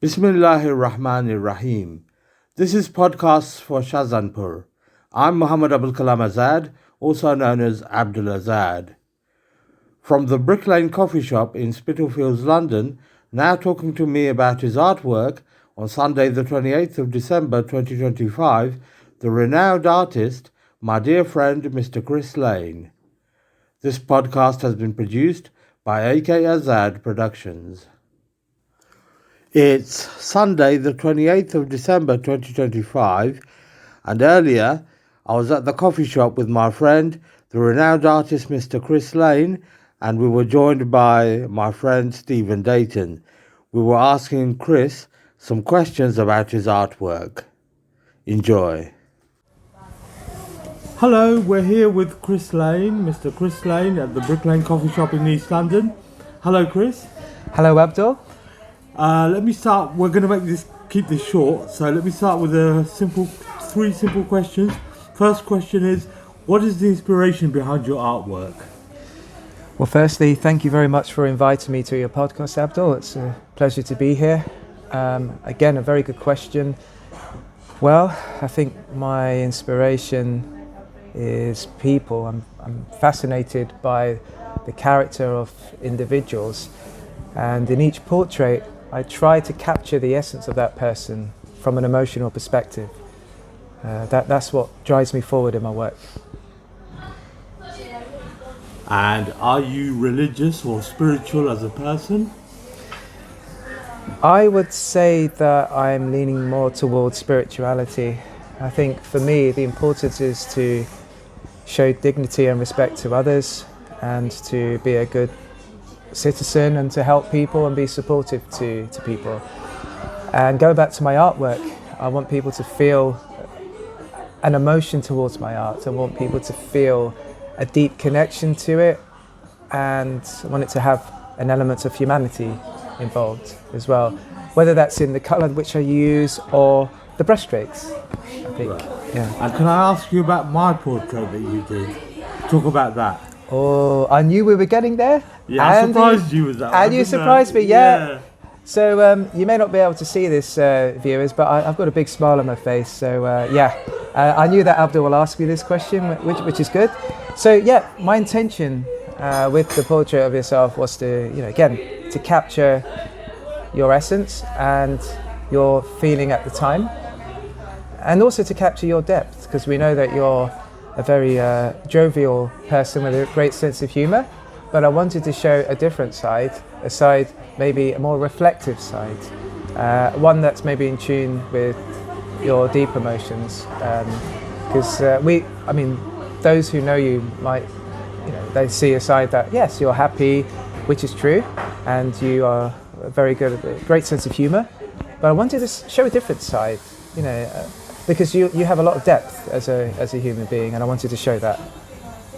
Bismillahir Rahmanir Rahim. This is Podcasts for Shahjahanpur. I'm Muhammad Abul Kalam Azad, also known as Abdul Azad. From the Brick Lane Coffee Shop in Spitalfields, London, now talking to me about his artwork on Sunday the 28th of December 2025, the renowned artist, my dear friend Mr. Chris Lane. This podcast has been produced by AK Azad Productions. It's Sunday the 28th of December 2025, and earlier I was at the coffee shop with my friend, the renowned artist Mr. Chris Lane, and we were joined by my friend Stephen Dayton. We were asking Chris some questions about his artwork. Enjoy. Hello, we're here with Chris Lane, Mr. Chris Lane at the Brick Lane Coffee Shop in East London. Hello, Chris. Hello, Abdul. Let me start. We're going to keep this short. So let me start with three simple questions. First question is, what is the inspiration behind your artwork? Well, firstly, thank you very much for inviting me to your podcast, Abdul. It's a pleasure to be here. Again, a very good question. Well, I think my inspiration is people. I'm fascinated by the character of individuals, and in each portrait I try to capture the essence of that person from an emotional perspective. That's what drives me forward in my work. And are you religious or spiritual as a person? I would say that I'm leaning more towards spirituality. I think for me the importance is to show dignity and respect to others, and to be a good citizen, and to help people and be supportive to people. And go back to my artwork, I want people to feel an emotion towards my art. I want people to feel a deep connection to it, and I want it to have an element of humanity involved as well, whether that's in the colour which I use or the brushstrokes, I think. Right. Yeah. And can I ask you about my portrait that you did? Talk about that. Oh, I knew we were getting there. Yeah, I surprised you with that. And you surprised me, yeah. So you may not be able to see this, viewers, but I've got a big smile on my face. So I knew that Abdul will ask me this question, which is good. So yeah, my intention with the portrait of yourself was to, to capture your essence and your feeling at the time, and also to capture your depth, because we know that you're a very jovial person with a great sense of humour, but I wanted to show a different side, a side maybe a more reflective side, one that's maybe in tune with your deep emotions, because those who know you might, they see a side that, yes, you're happy, which is true, and you are very good at a great sense of humour, but I wanted to show a different side, because you have a lot of depth as a human being, and I wanted to show that.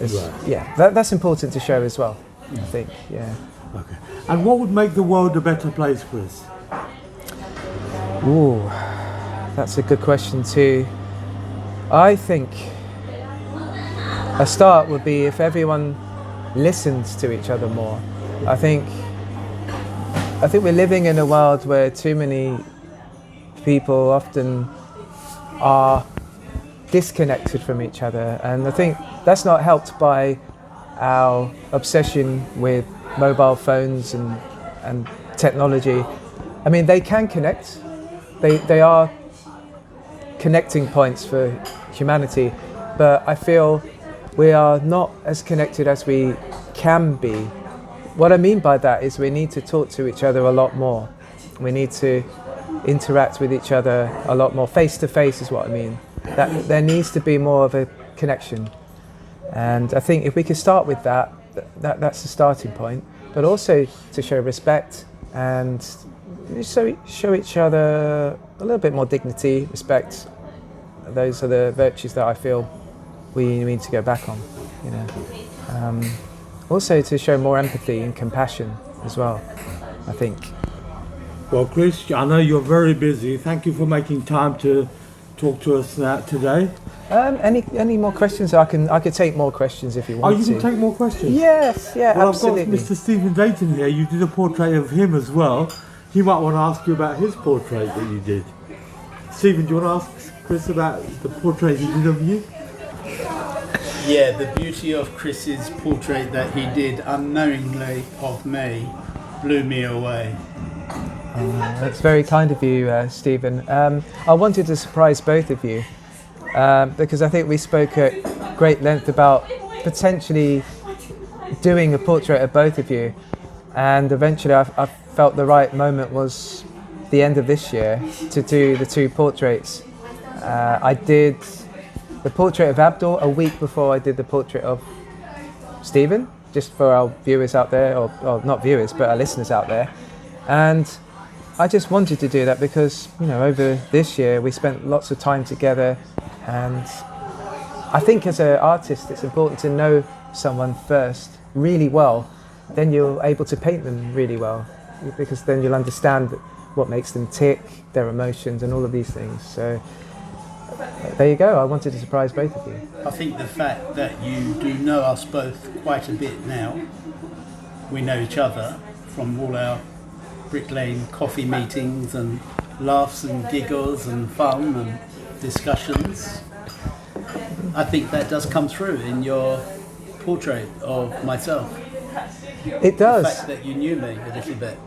Right. Yeah, that's important to show as well, I think. Yeah. Okay. And what would make the world a better place, Chris? Ooh, that's a good question too. I think a start would be if everyone listens to each other more. I think we're living in a world where too many people often are disconnected from each other, and I think that's not helped by our obsession with mobile phones and technology. I mean, they can connect, they are connecting points for humanity, but I feel we are not as connected as we can be. What I mean by that is we need to talk to each other a lot more. We need to interact with each other a lot more. Face to face is what I mean. That there needs to be more of a connection. And I think if we could start with that's the starting point, but also to show respect and show each other a little bit more dignity, respect. Those are the virtues that I feel we need to go back on, Also to show more empathy and compassion as well, I think. Well, Chris, I know you're very busy. Thank you for making time to talk to us today. Any more questions? I could take more questions if you want to. Oh, you can take more questions? Yes, yeah, well, absolutely. I've got Mr. Stephen Dayton here. You did a portrait of him as well. he might want to ask you about his portrait that you did. Stephen, do you want to ask Chris about the portrait he did of you? Yeah, the beauty of Chris's portrait that he did unknowingly of me blew me away. That's very kind of you, Stephen. I wanted to surprise both of you because I think we spoke at great length about potentially doing a portrait of both of you, and eventually I felt the right moment was the end of this year to do the two portraits. I did the portrait of Abdul a week before I did the portrait of Stephen, just for our viewers out there, or not viewers, but our listeners out there. And I just wanted to do that because, you know, over this year we spent lots of time together, and I think as an artist it's important to know someone first really well, then you're able to paint them really well, because then you'll understand what makes them tick, their emotions and all of these things. So there you go, I wanted to surprise both of you. I think the fact that you do know us both quite a bit now, we know each other from all our Brick Lane coffee meetings and laughs and giggles and fun and discussions. I think that does come through in your portrait of myself. It does. The fact that you knew me a little bit.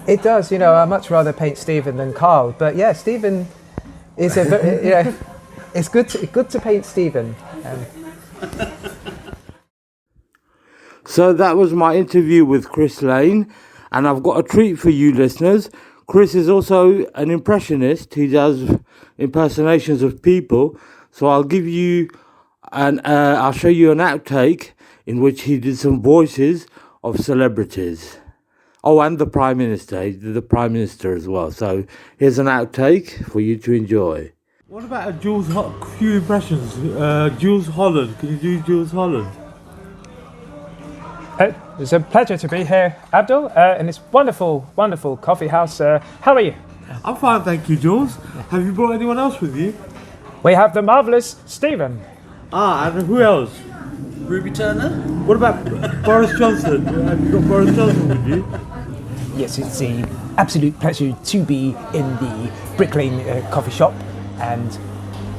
It does, you know, I'd much rather paint Stephen than Carl, but yeah, Stephen is it's good to paint Stephen. So that was my interview with Chris Lane, and I've got a treat for you listeners. Chris is also an impressionist. He does impersonations of people. So I'll show you an outtake in which he did some voices of celebrities. Oh, and the Prime Minister. He did the Prime Minister as well. So here's an outtake for you to enjoy. What about a few impressions? Jules Holland. Can you do Jules Holland? It's a pleasure to be here, Abdul, in this wonderful, wonderful coffee house. How are you? I'm fine, thank you, Jules. Have you brought anyone else with you? We have the marvellous Stephen. And who else? Ruby Turner? What about Boris Johnson? Have you got Boris Johnson with you? Yes, it's an absolute pleasure to be in the Brick Lane coffee shop and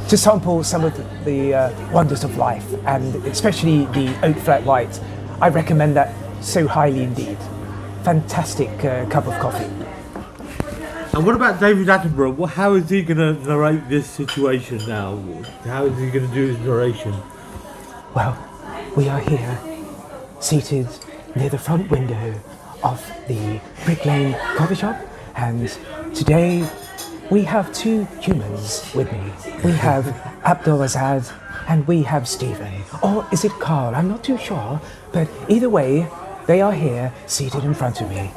to sample some of the wonders of life, and especially the oat flat white. I recommend that so highly indeed. Fantastic cup of coffee. And what about David Attenborough? How is he going to narrate this situation now? How is he going to do his narration? Well, we are here, seated near the front window of the Brick Lane coffee shop, and today we have two humans with me. We have Abdul Azad and we have Stephen. Or is it Carl? I'm not too sure, but either way, they are here, seated in front of me.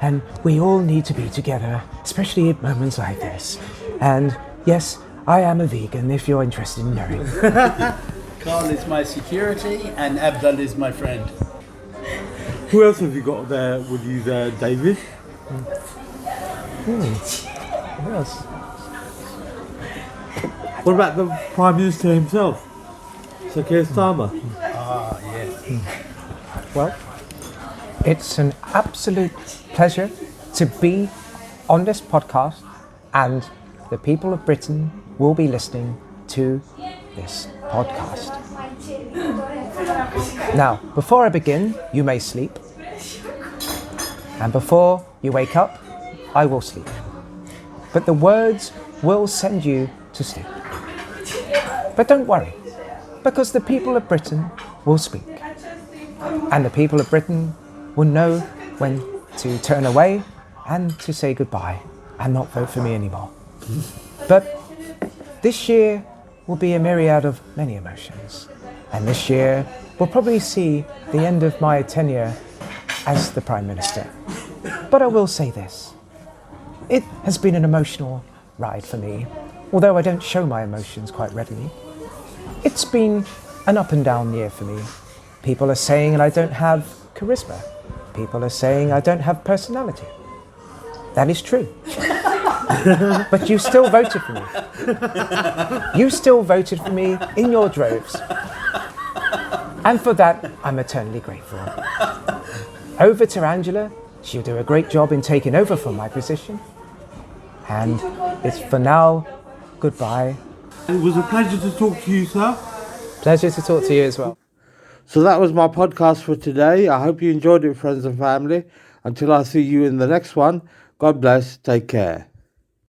And we all need to be together, especially at moments like this. And yes, I am a vegan, if you're interested in knowing. Carl is my security and Abdul is my friend. Who else have you got there with you there, David? Who else? What about the Prime Minister himself? Sir Keir Starmer? Ah, yes. Well, it's an absolute pleasure to be on this podcast, and the people of Britain will be listening to this podcast. Now, before I begin, you may sleep, and before you wake up, I will sleep. But the words will send you to sleep. But don't worry, because the people of Britain will speak. And the people of Britain will know when to turn away and to say goodbye and not vote for me anymore. But this year will be a myriad of many emotions. And this year will probably see the end of my tenure as the Prime Minister. But I will say this. It has been an emotional ride for me, although I don't show my emotions quite readily. It's been an up and down year for me. People are saying I don't have charisma. People are saying I don't have personality. That is true. But you still voted for me. You still voted for me in your droves. And for that, I'm eternally grateful. Over to Angela She'll do a great job in taking over from my position. And it's for now, goodbye. It was a pleasure to talk to you, sir. Pleasure to talk to you as well. So that was my podcast for today. I hope you enjoyed it, friends and family. Until I see you in the next one, God bless. Take care.